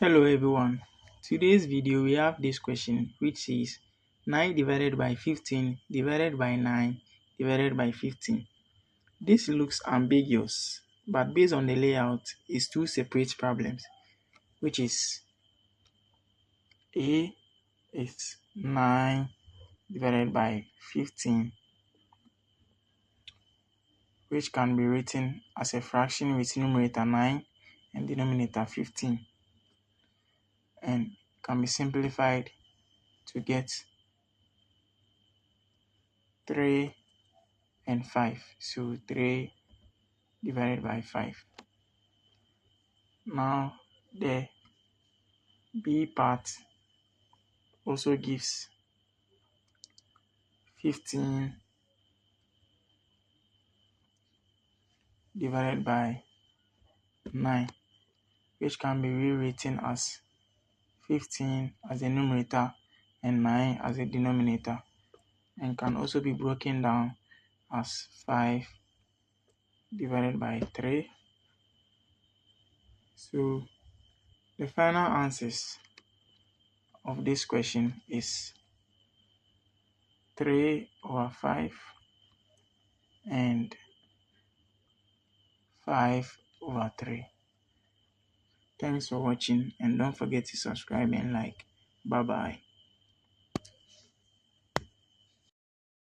Hello everyone. Today's video we have this question which says 9 divided by 15 divided by 9 divided by 15. This looks ambiguous, but based on the layout is two separate problems, which is A is 9 divided by 15, which can be written as a fraction with numerator 9 and denominator 15, and can be simplified to get 3 and 5. So 3 divided by 5. Now the B part also gives 15 divided by 9, which can be rewritten as 15 as the numerator and 9 as the denominator, and can also be broken down as 5 divided by 3. So the final answers of this question is 3 over 5 and 5 over 3. Thanks for watching, and don't forget to subscribe and like. Bye bye.